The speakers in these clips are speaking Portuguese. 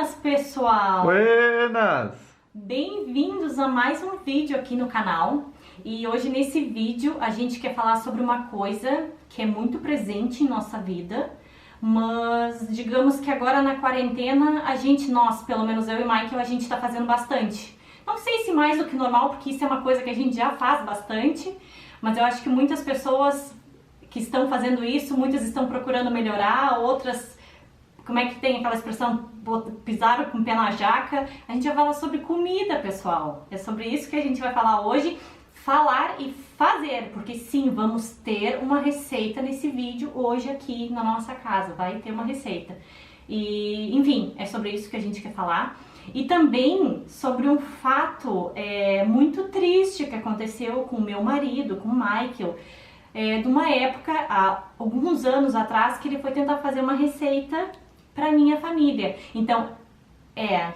Buenas, pessoal! Buenas! Bem-vindos a mais um vídeo aqui no canal. E hoje nesse vídeo a gente quer falar sobre uma coisa que é muito presente em nossa vida, mas digamos que agora na quarentena nós, pelo menos eu e Michael, a gente tá fazendo bastante. Não sei se mais do que normal, porque isso é uma coisa que a gente já faz bastante, mas eu acho que muitas pessoas que estão fazendo isso, muitas estão procurando melhorar, outras, como é que tem aquela expressão, pisaram com o pé na jaca. A gente vai falar sobre comida, pessoal. É sobre isso que a gente vai falar hoje, falar e fazer, porque sim, vamos ter uma receita nesse vídeo hoje aqui na nossa casa, vai ter uma receita. E, enfim, é sobre isso que a gente quer falar. E também sobre um fato muito triste que aconteceu com o meu marido, com o Michael, de uma época, há alguns anos atrás, que ele foi tentar fazer uma receita para minha família. Então,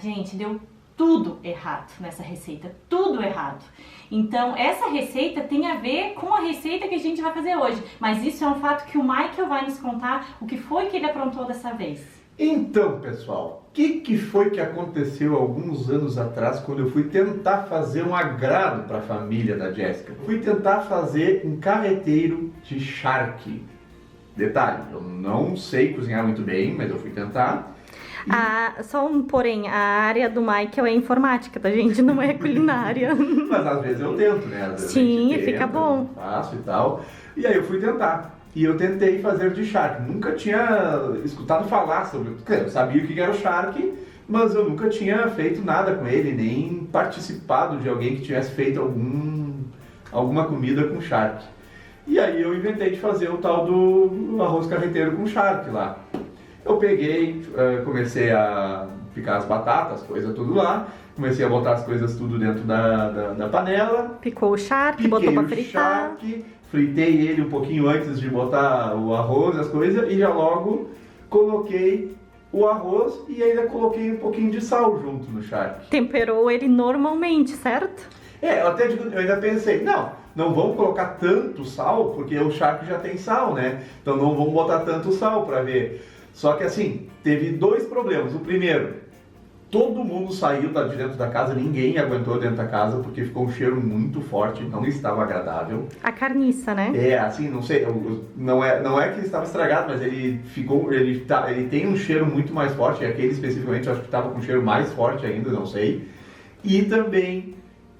gente, deu tudo errado nessa receita, tudo errado. Então, essa receita tem a ver com a receita que a gente vai fazer hoje, mas isso é um fato que o Michael vai nos contar, o que foi que ele aprontou dessa vez. Então, pessoal, o que foi que aconteceu alguns anos atrás quando eu fui tentar fazer um agrado para a família da Jéssica? Fui tentar fazer um carreteiro de charque. Detalhe, eu não sei cozinhar muito bem, mas eu fui tentar. Só um porém, a área do Michael é informática, tá, gente? Não é culinária. Mas às vezes eu tento, né? Às vezes sim, tenta, fica bom. Faço e tal. E aí eu fui tentar. E eu tentei fazer de charque. Nunca tinha escutado falar sobre... Eu sabia o que era o charque, mas eu nunca tinha feito nada com ele, nem participado de alguém que tivesse feito alguma comida com charque. E aí eu inventei de fazer o tal do arroz carreteiro com charque lá. Eu peguei, comecei a picar as batatas, coisa tudo lá. Comecei a botar as coisas tudo dentro da panela. Picou o charque, botou pra fritar. Charque, fritei ele um pouquinho antes de botar o arroz, as coisas, e já logo coloquei o arroz e ainda coloquei um pouquinho de sal junto no charque. Temperou ele normalmente, certo? Eu ainda pensei, não vamos colocar tanto sal, porque o charque já tem sal, né? Então não vamos botar tanto sal para ver. Só que assim, teve dois problemas. O primeiro, todo mundo saiu de dentro da casa, ninguém aguentou dentro da casa, porque ficou um cheiro muito forte, não estava agradável. A carniça, né? Assim, não sei, não é que ele estava estragado, mas ele tem um cheiro muito mais forte, e aquele especificamente eu acho que estava com um cheiro mais forte ainda, não sei. E também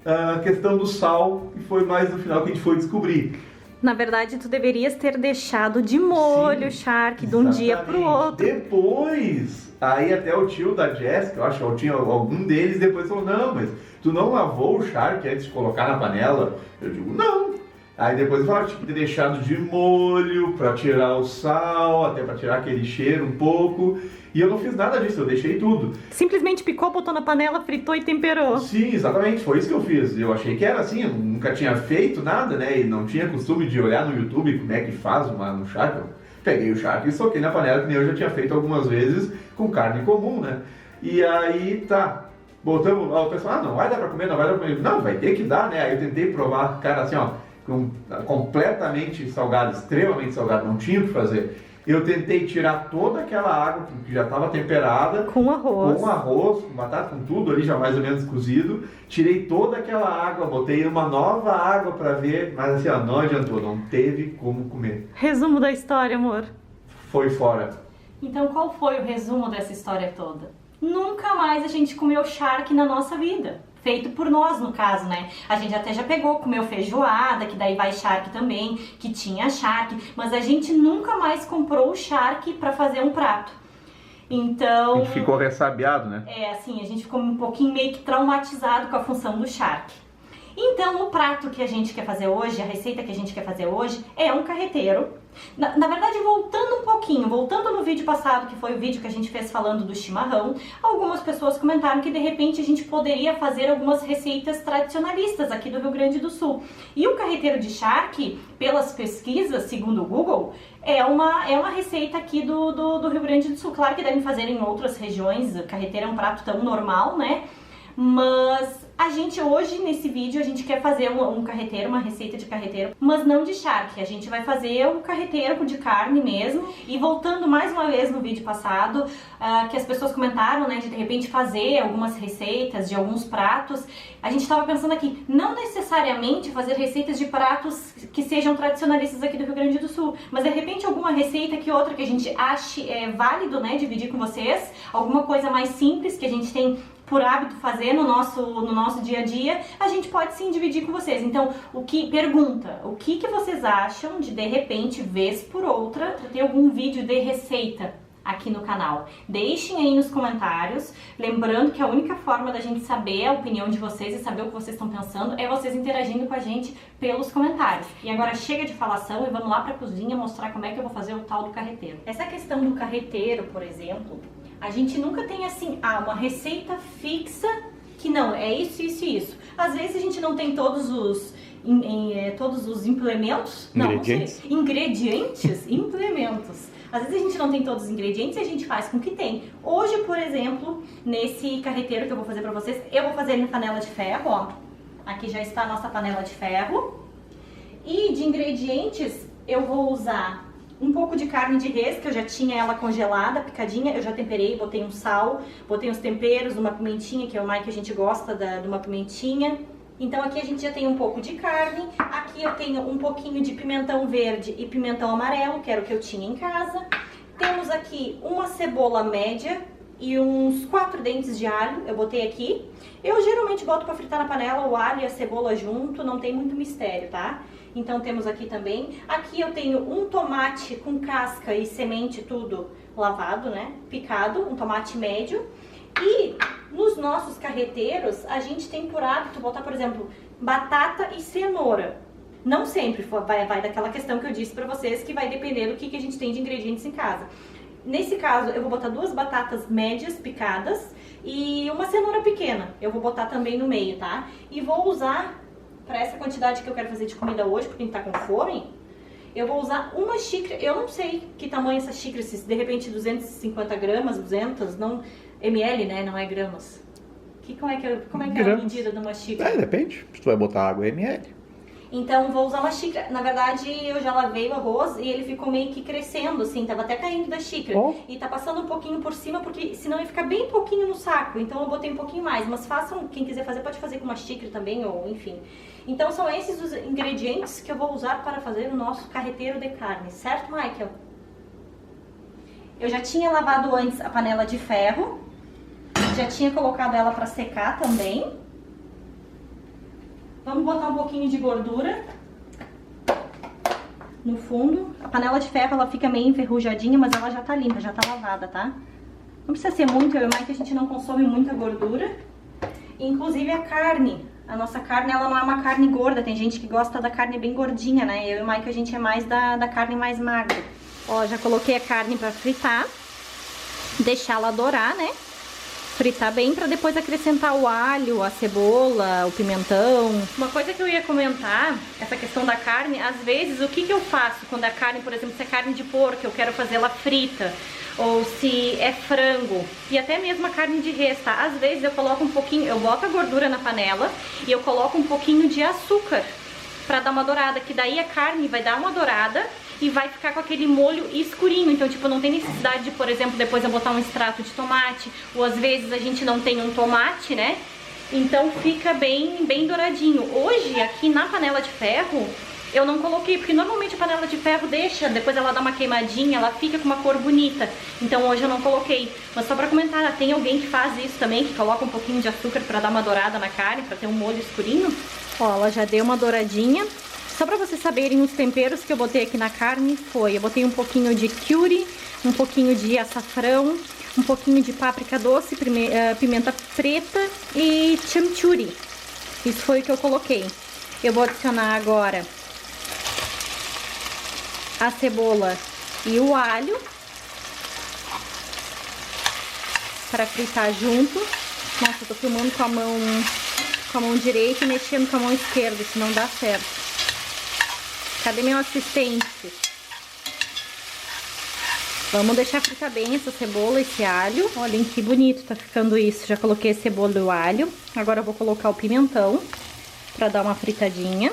a questão do sal, que foi mais no final que a gente foi descobrir. Na verdade, tu deverias ter deixado de molho o charque de um dia pro outro. Depois, aí até o tio da Jéssica, eu acho que tinha algum deles, depois falou, não, mas tu não lavou o charque antes de colocar na panela? Eu digo, não. Aí depois eu tinha que ter deixado de molho para tirar o sal, até para tirar aquele cheiro um pouco. E eu não fiz nada disso, eu deixei tudo. Simplesmente picou, botou na panela, fritou e temperou. Sim, exatamente, foi isso que eu fiz. Eu achei que era assim, eu nunca tinha feito nada, né? E não tinha costume de olhar no YouTube como é que faz um charque. Eu peguei o charque e soquei na panela, que nem eu já tinha feito algumas vezes com carne comum, né? E aí, botamos, o pessoal, não vai dar pra comer, não vai dar pra comer. Não, vai ter que dar, né? Aí eu tentei provar, cara, assim, completamente salgado, extremamente salgado, não tinha o que fazer. Eu tentei tirar toda aquela água que já estava temperada. Com arroz, com batata, com tudo ali já mais ou menos cozido. Tirei toda aquela água, botei uma nova água para ver, mas assim, não adiantou, não teve como comer. Resumo da história, amor. Foi fora. Então qual foi o resumo dessa história toda? Nunca mais a gente comeu charque na nossa vida. Feito por nós, no caso, né? A gente até já comeu feijoada, que daí vai charque também, que tinha charque, mas a gente nunca mais comprou o charque pra fazer um prato. Então... A gente ficou ressabiado, né? Assim, a gente ficou um pouquinho meio que traumatizado com a função do charque. Então, o prato que a gente quer fazer hoje, a receita que a gente quer fazer hoje, é um carreteiro. Na verdade, voltando no vídeo passado, que foi o vídeo que a gente fez falando do chimarrão, algumas pessoas comentaram que de repente a gente poderia fazer algumas receitas tradicionalistas aqui do Rio Grande do Sul. E o carreteiro de charque, pelas pesquisas, segundo o Google, é uma receita aqui do Rio Grande do Sul. Claro que devem fazer em outras regiões, o carreteiro é um prato tão normal, né? Mas a gente hoje, nesse vídeo, a gente quer fazer um carreteiro, uma receita de carreteiro, mas não de charque. A gente vai fazer o carreteiro de carne mesmo. E voltando mais uma vez no vídeo passado, que as pessoas comentaram, né, de repente fazer algumas receitas de alguns pratos. A gente estava pensando aqui, não necessariamente fazer receitas de pratos que sejam tradicionalistas aqui do Rio Grande do Sul, mas de repente alguma receita que outra que a gente ache válido, né, dividir com vocês, alguma coisa mais simples que a gente tem por hábito fazer no nosso dia a dia, a gente pode sim dividir com vocês. Então, o que vocês acham de repente, vez por outra, ter algum vídeo de receita aqui no canal? Deixem aí nos comentários, lembrando que a única forma da gente saber a opinião de vocês e saber o que vocês estão pensando é vocês interagindo com a gente pelos comentários. E agora chega de falação e vamos lá pra cozinha mostrar como é que eu vou fazer o tal do carreteiro. Essa questão do carreteiro, por exemplo, a gente nunca tem assim, uma receita fixa que não, é isso, isso e isso. Às vezes a gente não tem todos os implementos, implementos. Às vezes a gente não tem todos os ingredientes e a gente faz com o que tem. Hoje, por exemplo, nesse carreteiro que eu vou fazer pra vocês, eu vou fazer na panela de ferro, ó. Aqui já está a nossa panela de ferro. E de ingredientes, eu vou usar um pouco de carne de res, que eu já tinha ela congelada, picadinha, eu já temperei, botei um sal, botei uns temperos, uma pimentinha, que é o mais que a gente gosta de uma pimentinha. Então aqui a gente já tem um pouco de carne, aqui eu tenho um pouquinho de pimentão verde e pimentão amarelo, que era o que eu tinha em casa. Temos aqui uma cebola média e uns 4 dentes de alho, eu botei aqui. Eu geralmente boto pra fritar na panela o alho e a cebola junto, não tem muito mistério, tá? Então temos aqui também. Aqui eu tenho um tomate com casca e semente tudo lavado, né? Picado, um tomate médio. E nos nossos carreteiros, a gente tem por hábito botar, por exemplo, batata e cenoura. Não sempre vai daquela questão que eu disse pra vocês, que vai depender do que a gente tem de ingredientes em casa. Nesse caso, eu vou botar 2 batatas médias picadas e uma cenoura pequena. Eu vou botar também no meio, tá? E vou usar, pra essa quantidade que eu quero fazer de comida hoje, porque a gente tá com fome, eu vou usar uma xícara. Eu não sei que tamanho essa xícara, se de repente 250 gramas, 200, não... ml, né? Não é gramas. Como é que é a medida de uma xícara? Depende. Se tu vai botar água, é ml. Então, vou usar uma xícara. Na verdade, eu já lavei o arroz e ele ficou meio que crescendo, assim. Tava até caindo da xícara. Oh. E tá passando um pouquinho por cima, porque senão ia ficar bem pouquinho no saco. Então, eu botei um pouquinho mais. Mas façam, quem quiser fazer, pode fazer com uma xícara também, ou enfim. Então, são esses os ingredientes que eu vou usar para fazer o nosso carreteiro de carne. Certo, Michael? Eu já tinha lavado antes a panela de ferro. Já tinha colocado ela para secar também. Vamos botar um pouquinho de gordura no fundo. A panela de ferro, ela fica meio enferrujadinha, mas ela já tá limpa, já tá lavada, tá? Não precisa ser muito, eu e o Mike, a gente não consome muita gordura. Inclusive a carne. A nossa carne, ela não é uma carne gorda. Tem gente que gosta da carne bem gordinha, né? Eu e o Mike, a gente é mais da carne mais magra. Ó, já coloquei a carne pra fritar. Deixar ela dourar, né? Fritar bem para depois acrescentar o alho, a cebola, o pimentão. Uma coisa que eu ia comentar, essa questão da carne, às vezes o que eu faço quando a carne, por exemplo, se é carne de porco, eu quero fazer ela frita, ou se é frango, e até mesmo a carne de res, tá? Às vezes eu coloco um pouquinho, eu boto a gordura na panela e eu coloco um pouquinho de açúcar para dar uma dourada, que daí a carne vai dar uma dourada e vai ficar com aquele molho escurinho. Então, tipo, não tem necessidade de, por exemplo, depois eu botar um extrato de tomate, ou às vezes a gente não tem um tomate, né? Então fica bem douradinho. Hoje, aqui na panela de ferro, eu não coloquei, porque normalmente a panela de ferro deixa, depois ela dá uma queimadinha, ela fica com uma cor bonita. Então hoje eu não coloquei. Mas só pra comentar, tem alguém que faz isso também, que coloca um pouquinho de açúcar pra dar uma dourada na carne, pra ter um molho escurinho. Ó, ela já deu uma douradinha. Só pra vocês saberem, os temperos que eu botei aqui na carne eu botei um pouquinho de curry, um pouquinho de açafrão, um pouquinho de páprica doce, pimenta preta e chimichurri. Isso foi o que eu coloquei. Eu vou adicionar agora a cebola e o alho para fritar junto. Nossa, eu tô filmando com a mão direita e mexendo com a mão esquerda, senão dá certo. Cadê meu assistente? Vamos deixar fritar bem essa cebola, esse alho. Olhem que bonito tá ficando isso. Já coloquei a cebola e o alho. Agora eu vou colocar o pimentão pra dar uma fritadinha.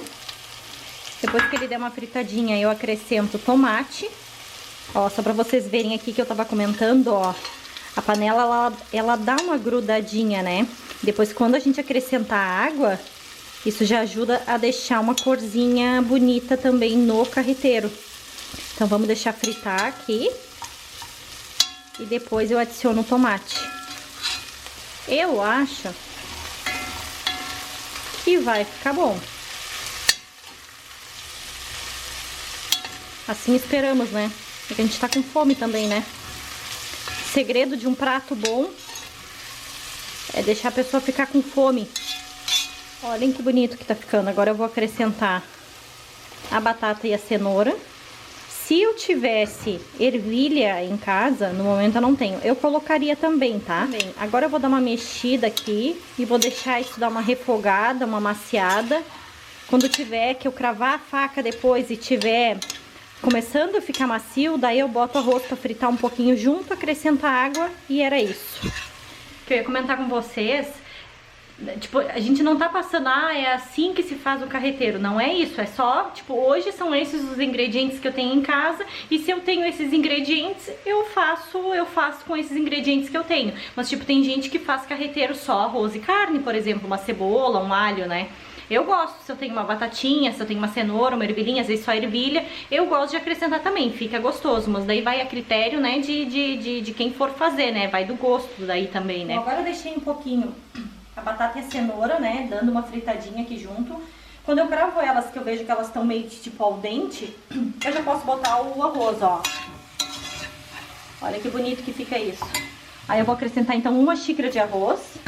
Depois que ele der uma fritadinha, eu acrescento o tomate. Ó, só pra vocês verem aqui que eu tava comentando, ó. A panela, ela dá uma grudadinha, né? Depois, quando a gente acrescentar a água, isso já ajuda a deixar uma corzinha bonita também no carreteiro. Então, vamos deixar fritar aqui. E depois eu adiciono o tomate. Eu acho que vai ficar bom. Assim esperamos, né? Porque a gente tá com fome também, né? O segredo de um prato bom é deixar a pessoa ficar com fome. Olhem que bonito que tá ficando. Agora eu vou acrescentar a batata e a cenoura. Se eu tivesse ervilha em casa, no momento eu não tenho, eu colocaria também, tá? Agora eu vou dar uma mexida aqui e vou deixar isso dar uma refogada, uma maciada. Quando tiver que eu cravar a faca depois e tiver começando a ficar macio, daí eu boto o arroz pra fritar um pouquinho junto, acrescento a água e era isso. O que eu ia comentar com vocês, tipo, a gente não tá passando, é assim que se faz o carreteiro, não é isso, é só, tipo, hoje são esses os ingredientes que eu tenho em casa, e se eu tenho esses ingredientes, eu faço com esses ingredientes que eu tenho. Mas, tipo, tem gente que faz carreteiro só arroz e carne, por exemplo, uma cebola, um alho, né? Eu gosto, se eu tenho uma batatinha, se eu tenho uma cenoura, uma ervilhinha, às vezes só ervilha, eu gosto de acrescentar também, fica gostoso, mas daí vai a critério, né, de quem for fazer, né, vai do gosto daí também, né. Agora eu deixei um pouquinho a batata e a cenoura, né, dando uma fritadinha aqui junto. Quando eu cravo elas, que eu vejo que elas estão meio tipo al dente, eu já posso botar o arroz, ó. Olha que bonito que fica isso. Aí eu vou acrescentar então uma xícara de arroz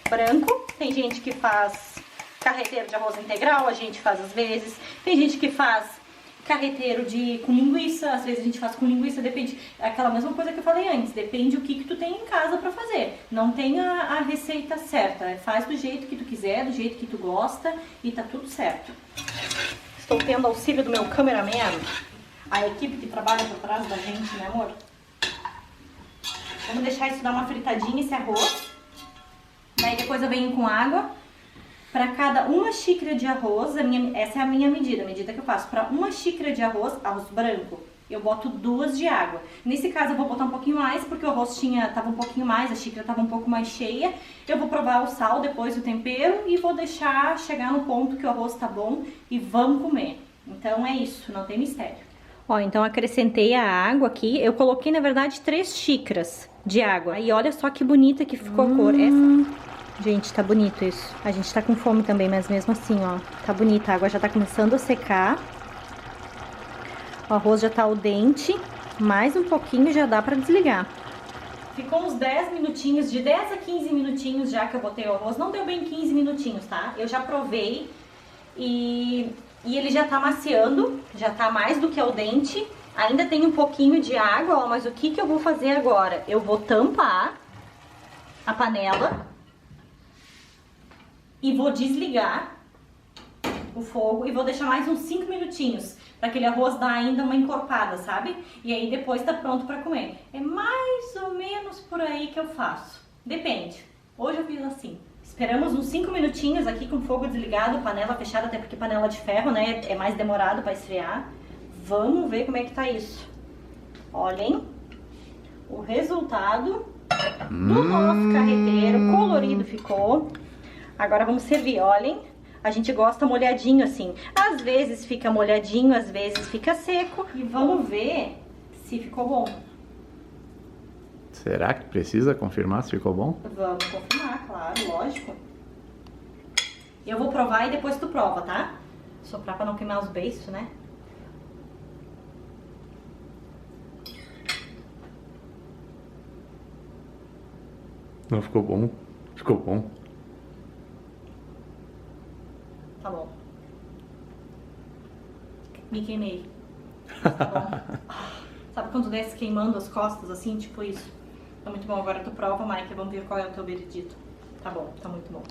branco. Tem gente que faz carreteiro de arroz integral, a gente faz às vezes. Tem gente que faz carreteiro com linguiça, às vezes a gente faz com linguiça, depende. É aquela mesma coisa que eu falei antes, depende o que tu tem em casa pra fazer. Não tem a receita certa, faz do jeito que tu quiser, do jeito que tu gosta e tá tudo certo. Estou tendo auxílio do meu cameraman, a equipe que trabalha por trás da gente, né, amor? Vamos deixar isso dar uma fritadinha, esse arroz. Daí depois eu venho com água. Para cada uma xícara de arroz, essa é a minha medida, a medida que eu faço. Para uma xícara de arroz branco, eu boto 2 de água. Nesse caso eu vou botar um pouquinho mais, porque o arroz tava um pouquinho mais, a xícara tava um pouco mais cheia. Eu vou provar o sal, depois o tempero e vou deixar chegar no ponto que o arroz tá bom e vamos comer. Então é isso, não tem mistério. Ó, então acrescentei a água aqui, eu coloquei na verdade 3 xícaras de água. E olha só que bonita que ficou a cor. Gente, tá bonito isso. A gente tá com fome também, mas mesmo assim, ó, tá bonita. A água já tá começando a secar. O arroz já tá al dente. Mais um pouquinho já dá pra desligar. Ficou uns 10 minutinhos, de 10 a 15 minutinhos já que eu botei o arroz. Não deu bem 15 minutinhos, tá? Eu já provei e ele já tá maciando, já tá mais do que al dente. Ainda tem um pouquinho de água, ó, mas o que eu vou fazer agora? Eu vou tampar a panela e vou desligar o fogo e vou deixar mais uns 5 minutinhos para aquele arroz dar ainda uma encorpada, sabe? E aí depois tá pronto para comer. É mais ou menos por aí que eu faço. Depende. Hoje eu fiz assim. Esperamos uns 5 minutinhos aqui com o fogo desligado, panela fechada, até porque panela de ferro, né, é mais demorado para esfriar. Vamos ver como é que tá isso. Olhem o resultado do nosso carreteiro. Colorido ficou. Agora vamos servir, olhem. A gente gosta molhadinho assim. Às vezes fica molhadinho, às vezes fica seco. E vamos ver se ficou bom. Será que precisa confirmar se ficou bom? Vamos confirmar, claro, lógico. Eu vou provar e depois tu prova, tá? Soprar pra não queimar os beiços, né? Não ficou bom? Ficou bom. Tá bom. Me queimei. Tá bom. Sabe quando desce queimando as costas, assim, tipo isso? Tá muito bom. Agora tu prova, Mike, vamos ver qual é o teu veredito. Tá bom, tá muito bom.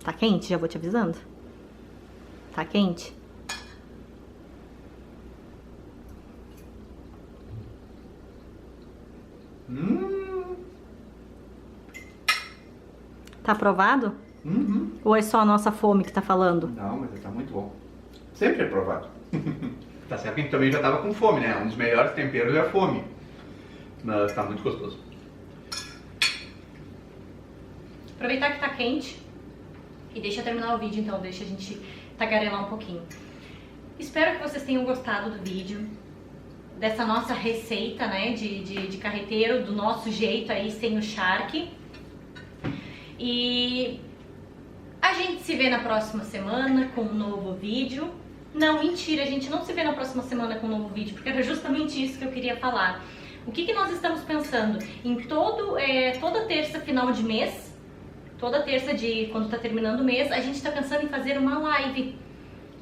Tá quente? Já vou te avisando. Tá quente? Tá aprovado? Uhum. Ou é só a nossa fome que tá falando? Não, mas tá muito bom. Sempre é provado. Tá certo que a gente também já tava com fome, né? Um dos melhores temperos é a fome. Mas tá muito gostoso. Aproveitar que tá quente e deixa eu terminar o vídeo, então deixa a gente tagarelar um pouquinho. Espero que vocês tenham gostado do vídeo, dessa nossa receita, né, de carreteiro, do nosso jeito aí, sem o charque. E a gente se vê na próxima semana com um novo vídeo. Não, mentira, a gente não se vê na próxima semana com um novo vídeo, porque era justamente isso que eu queria falar. O que nós estamos pensando? Em toda terça, final de mês, toda terça quando tá terminando o mês, a gente tá pensando em fazer uma live.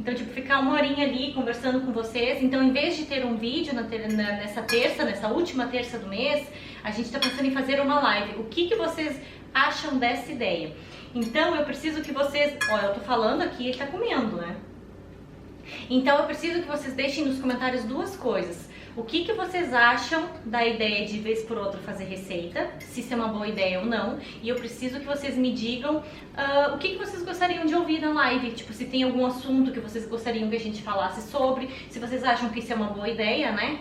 Então, tipo, ficar uma horinha ali conversando com vocês. Então, em vez de ter um vídeo nessa última terça do mês, a gente tá pensando em fazer uma live. O que vocês acham dessa ideia? Então, eu preciso que vocês... Ó, eu tô falando aqui, ele tá comendo, né? Então, eu preciso que vocês deixem nos comentários duas coisas. O que vocês acham da ideia de vez por outra fazer receita, se isso é uma boa ideia ou não. E eu preciso que vocês me digam o que vocês gostariam de ouvir na live. Tipo, se tem algum assunto que vocês gostariam que a gente falasse sobre. Se vocês acham que isso é uma boa ideia, né?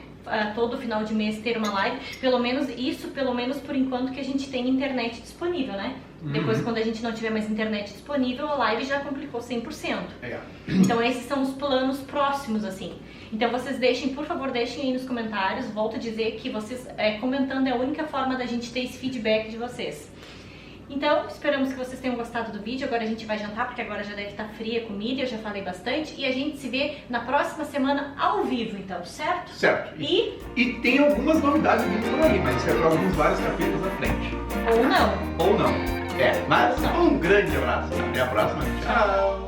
Todo final de mês ter uma live. Pelo menos por enquanto que a gente tem internet disponível, né? Depois, quando a gente não tiver mais internet disponível, a live já complicou 100%. Legal. Então, esses são os planos próximos, assim. Então, vocês deixem, por favor, deixem aí nos comentários. Volto a dizer que vocês comentando é a única forma da gente ter esse feedback de vocês. Então, esperamos que vocês tenham gostado do vídeo. Agora a gente vai jantar, porque agora já deve estar fria a comida, eu já falei bastante. E a gente se vê na próxima semana ao vivo, então, certo? Certo. E tem algumas novidades vindo por aí, mas isso é para alguns vários capítulos à frente. Ou não. Ou não. Mas um grande abraço. Até a próxima. Tchau.